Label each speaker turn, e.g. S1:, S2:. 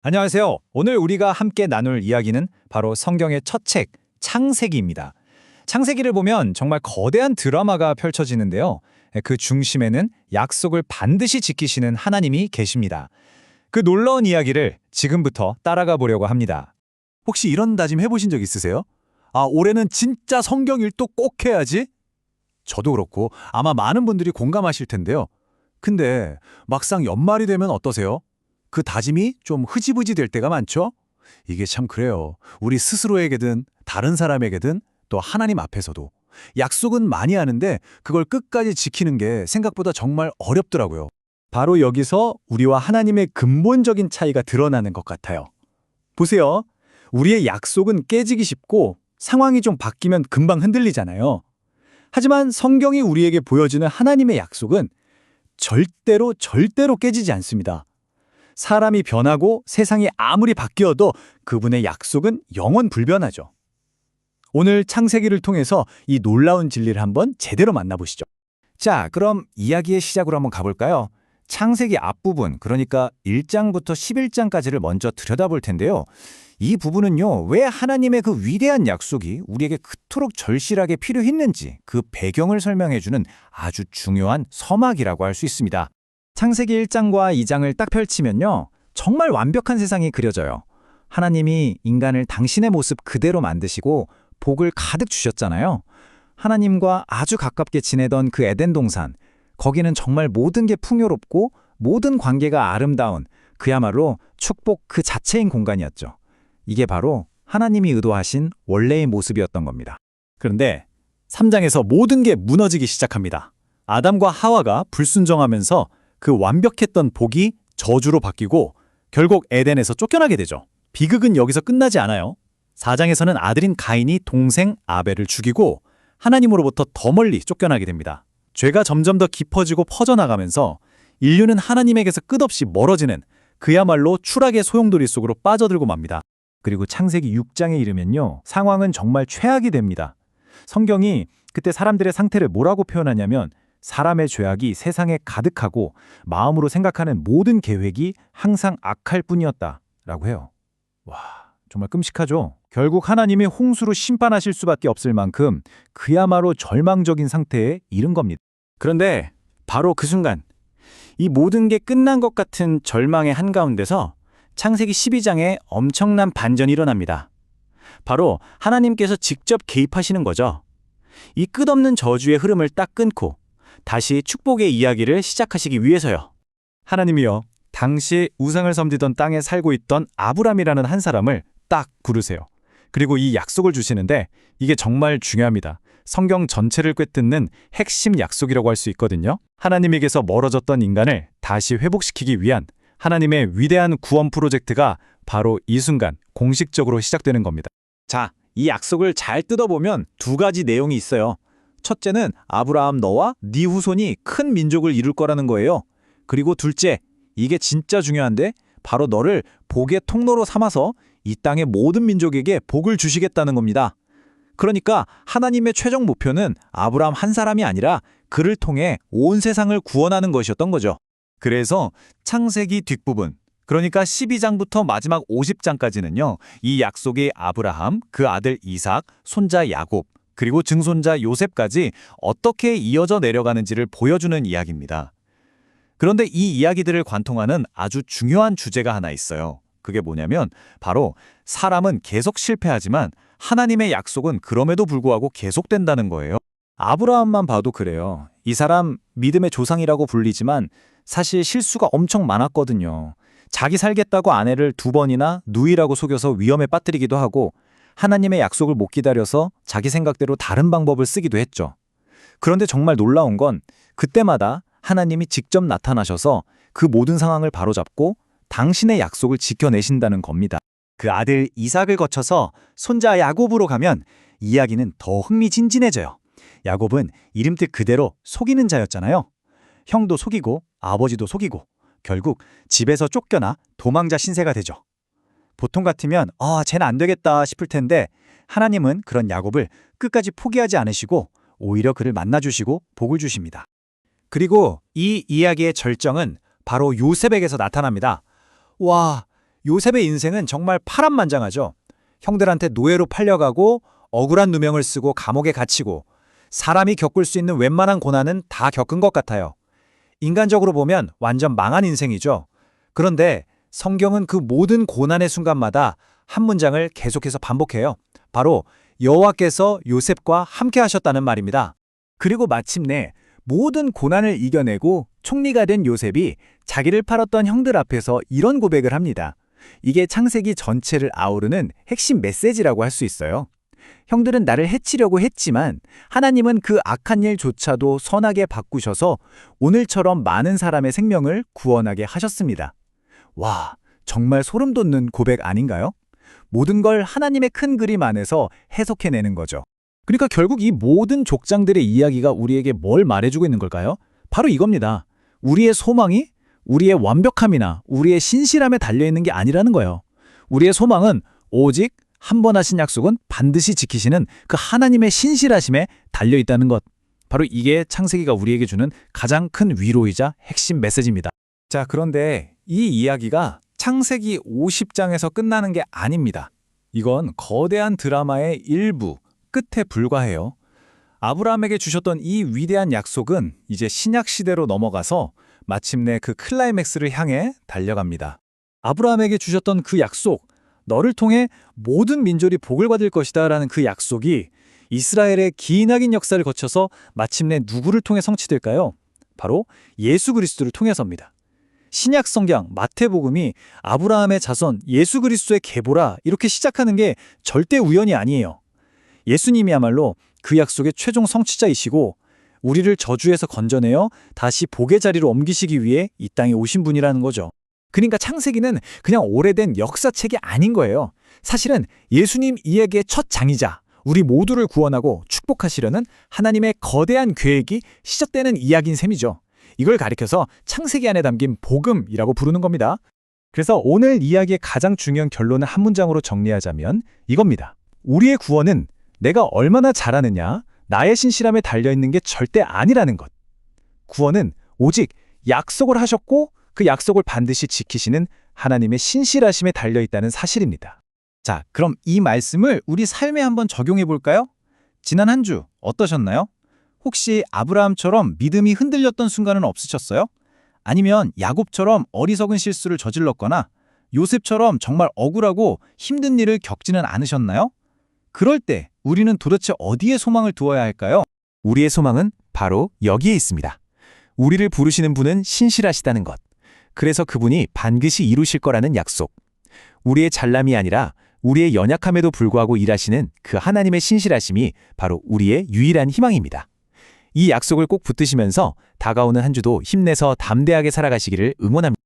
S1: 안녕하세요. 오늘 우리가 함께 나눌 이야기는 바로 성경의 첫 책, 창세기입니다. 창세기를 보면 정말 거대한 드라마가 펼쳐지는데요. 그 중심에는 약속을 반드시 지키시는 하나님이 계십니다. 그 놀라운 이야기를 지금부터 따라가 보려고 합니다.
S2: 혹시 이런 다짐 해보신 적 있으세요? 아, 올해는 진짜 성경 일도 꼭 해야지? 저도 그렇고 아마 많은 분들이 공감하실 텐데요. 근데 막상 연말이 되면 어떠세요? 그 다짐이 좀 흐지부지 될 때가 많죠? 이게 참 그래요. 우리 스스로에게든 다른 사람에게든 또 하나님 앞에서도 약속은 많이 하는데 그걸 끝까지 지키는 게 생각보다 정말 어렵더라고요.
S3: 바로 여기서 우리와 하나님의 근본적인 차이가 드러나는 것 같아요. 보세요. 우리의 약속은 깨지기 쉽고 상황이 좀 바뀌면 금방 흔들리잖아요. 하지만 성경이 우리에게 보여주는 하나님의 약속은 절대로 깨지지 않습니다. 사람이 변하고 세상이 아무리 바뀌어도 그분의 약속은 영원 불변하죠. 오늘 창세기를 통해서 이 놀라운 진리를 한번 제대로 만나보시죠.
S1: 자, 그럼 이야기의 시작으로 한번 가볼까요? 창세기 앞부분, 그러니까 1장부터 11장까지를 먼저 들여다볼 텐데요. 이 부분은요, 왜 하나님의 그 위대한 약속이 우리에게 그토록 절실하게 필요했는지 그 배경을 설명해주는 아주 중요한 서막이라고 할 수 있습니다. 창세기 1장과 2장을 딱 펼치면요, 정말 완벽한 세상이 그려져요. 하나님이 인간을 당신의 모습 그대로 만드시고 복을 가득 주셨잖아요. 하나님과 아주 가깝게 지내던 그 에덴 동산, 거기는 정말 모든 게 풍요롭고 모든 관계가 아름다운 그야말로 축복 그 자체인 공간이었죠. 이게 바로 하나님이 의도하신 원래의 모습이었던 겁니다.
S3: 그런데 3장에서 모든 게 무너지기 시작합니다. 아담과 하와가 불순종하면서 그 완벽했던 복이 저주로 바뀌고 결국 에덴에서 쫓겨나게 되죠. 비극은 여기서 끝나지 않아요. 4장에서는 아들인 가인이 동생 아벨을 죽이고 하나님으로부터 더 멀리 쫓겨나게 됩니다. 죄가 점점 더 깊어지고 퍼져나가면서 인류는 하나님에게서 끝없이 멀어지는 그야말로 추락의 소용돌이 속으로 빠져들고 맙니다.
S1: 그리고 창세기 6장에 이르면요, 상황은 정말 최악이 됩니다. 성경이 그때 사람들의 상태를 뭐라고 표현하냐면 사람의 죄악이 세상에 가득하고 마음으로 생각하는 모든 계획이 항상 악할 뿐이었다라고 해요. 와, 정말 끔찍하죠? 결국 하나님이 홍수로 심판하실 수밖에 없을 만큼 그야말로 절망적인 상태에 이른 겁니다.
S3: 그런데 바로 그 순간 이 모든 게 끝난 것 같은 절망의 한가운데서 창세기 12장에 엄청난 반전이 일어납니다. 바로 하나님께서 직접 개입하시는 거죠. 이 끝없는 저주의 흐름을 딱 끊고 다시 축복의 이야기를 시작하시기 위해서요.
S1: 하나님이요, 당시 우상을 섬기던 땅에 살고 있던 아브람이라는 한 사람을 딱 부르세요. 그리고 이 약속을 주시는데 이게 정말 중요합니다. 성경 전체를 꿰뚫는 핵심 약속이라고 할 수 있거든요. 하나님에게서 멀어졌던 인간을 다시 회복시키기 위한 하나님의 위대한 구원 프로젝트가 바로 이 순간 공식적으로 시작되는 겁니다. 자, 이 약속을 잘 뜯어보면 두 가지 내용이 있어요. 첫째는 아브라함 너와 네 후손이 큰 민족을 이룰 거라는 거예요. 그리고 둘째, 이게 진짜 중요한데 바로 너를 복의 통로로 삼아서 이 땅의 모든 민족에게 복을 주시겠다는 겁니다. 그러니까 하나님의 최종 목표는 아브라함 한 사람이 아니라 그를 통해 온 세상을 구원하는 것이었던 거죠. 그래서 창세기 뒷부분, 그러니까 12장부터 마지막 50장까지는요. 이 약속이 아브라함, 그 아들 이삭, 손자 야곱, 그리고 증손자 요셉까지 어떻게 이어져 내려가는지를 보여주는 이야기입니다. 그런데 이 이야기들을 관통하는 아주 중요한 주제가 하나 있어요. 그게 뭐냐면 바로 사람은 계속 실패하지만 하나님의 약속은 그럼에도 불구하고 계속된다는 거예요. 아브라함만 봐도 그래요. 이 사람 믿음의 조상이라고 불리지만 사실 실수가 엄청 많았거든요. 자기 살겠다고 아내를 2번이나 누이라고 속여서 위험에 빠뜨리기도 하고 하나님의 약속을 못 기다려서 자기 생각대로 다른 방법을 쓰기도 했죠. 그런데 정말 놀라운 건 그때마다 하나님이 직접 나타나셔서 그 모든 상황을 바로잡고 당신의 약속을 지켜내신다는 겁니다. 그 아들 이삭을 거쳐서 손자 야곱으로 가면 이야기는 더 흥미진진해져요. 야곱은 이름뜻 그대로 속이는 자였잖아요. 형도 속이고 아버지도 속이고 결국 집에서 쫓겨나 도망자 신세가 되죠. 보통 같으면 쟤는 안 되겠다 싶을 텐데 하나님은 그런 야곱을 끝까지 포기하지 않으시고 오히려 그를 만나주시고 복을 주십니다. 그리고 이 이야기의 절정은 바로 요셉에게서 나타납니다. 와,
S3: 요셉의 인생은 정말 파란만장하죠. 형들한테 노예로 팔려가고 억울한 누명을 쓰고 감옥에 갇히고 사람이 겪을 수 있는 웬만한 고난은 다 겪은 것 같아요. 인간적으로 보면 완전 망한 인생이죠. 그런데 성경은 그 모든 고난의 순간마다 한 문장을 계속해서 반복해요. 바로 여호와께서 요셉과 함께 하셨다는 말입니다. 그리고 마침내 모든 고난을 이겨내고 총리가 된 요셉이 자기를 팔았던 형들 앞에서 이런 고백을 합니다. 이게 창세기 전체를 아우르는 핵심 메시지라고 할 수 있어요. 형들은 나를 해치려고 했지만 하나님은 그 악한 일조차도 선하게 바꾸셔서 오늘처럼 많은 사람의 생명을 구원하게 하셨습니다. 와, 정말 소름 돋는 고백 아닌가요? 모든 걸 하나님의 큰 그림 안에서 해석해내는 거죠. 그러니까 결국 이 모든 족장들의 이야기가 우리에게 뭘 말해주고 있는 걸까요? 바로 이겁니다. 우리의 소망이 우리의 완벽함이나 우리의 신실함에 달려있는 게 아니라는 거예요. 우리의 소망은 오직 한 번 하신 약속은 반드시 지키시는 그 하나님의 신실하심에 달려있다는 것. 바로 이게 창세기가 우리에게 주는 가장 큰 위로이자 핵심 메시지입니다. 자, 그런데 이 이야기가 창세기 50장에서 끝나는 게 아닙니다. 이건 거대한 드라마의 일부, 끝에 불과해요. 아브라함에게 주셨던 이 위대한 약속은 이제 신약 시대로 넘어가서 마침내 그 클라이맥스를 향해 달려갑니다. 아브라함에게 주셨던 그 약속, 너를 통해 모든 민족이 복을 받을 것이다 라는 그 약속이 이스라엘의 기나긴 역사를 거쳐서 마침내 누구를 통해 성취될까요? 바로 예수 그리스도를 통해서입니다. 신약 성경 마태복음이 아브라함의 자손 예수 그리스도의 계보라 이렇게 시작하는 게 절대 우연이 아니에요. 예수님이야말로 그 약속의 최종 성취자이시고 우리를 저주에서 건져내어 다시 복의 자리로 옮기시기 위해 이 땅에 오신 분이라는 거죠. 그러니까 창세기는 그냥 오래된 역사책이 아닌 거예요. 사실은 예수님 이야기의 첫 장이자 우리 모두를 구원하고 축복하시려는 하나님의 거대한 계획이 시작되는 이야기인 셈이죠. 이걸 가리켜서 창세기 안에 담긴 복음이라고 부르는 겁니다. 그래서 오늘 이야기의 가장 중요한 결론을 한 문장으로 정리하자면 이겁니다. 우리의 구원은 내가 얼마나 잘하느냐, 나의 신실함에 달려있는 게 절대 아니라는 것. 구원은 오직 약속을 하셨고 그 약속을 반드시 지키시는 하나님의 신실하심에 달려있다는 사실입니다. 자, 그럼 이 말씀을 우리 삶에 한번 적용해 볼까요? 지난 한 주 어떠셨나요? 혹시 아브라함처럼 믿음이 흔들렸던 순간은 없으셨어요? 아니면 야곱처럼 어리석은 실수를 저질렀거나 요셉처럼 정말 억울하고 힘든 일을 겪지는 않으셨나요? 그럴 때 우리는 도대체 어디에 소망을 두어야 할까요?
S2: 우리의 소망은 바로 여기에 있습니다. 우리를 부르시는 분은 신실하시다는 것. 그래서 그분이 반드시 이루실 거라는 약속. 우리의 잘남이 아니라 우리의 연약함에도 불구하고 일하시는 그 하나님의 신실하심이 바로 우리의 유일한 희망입니다. 이 약속을 꼭 붙드시면서 다가오는 한 주도 힘내서 담대하게 살아가시기를 응원합니다.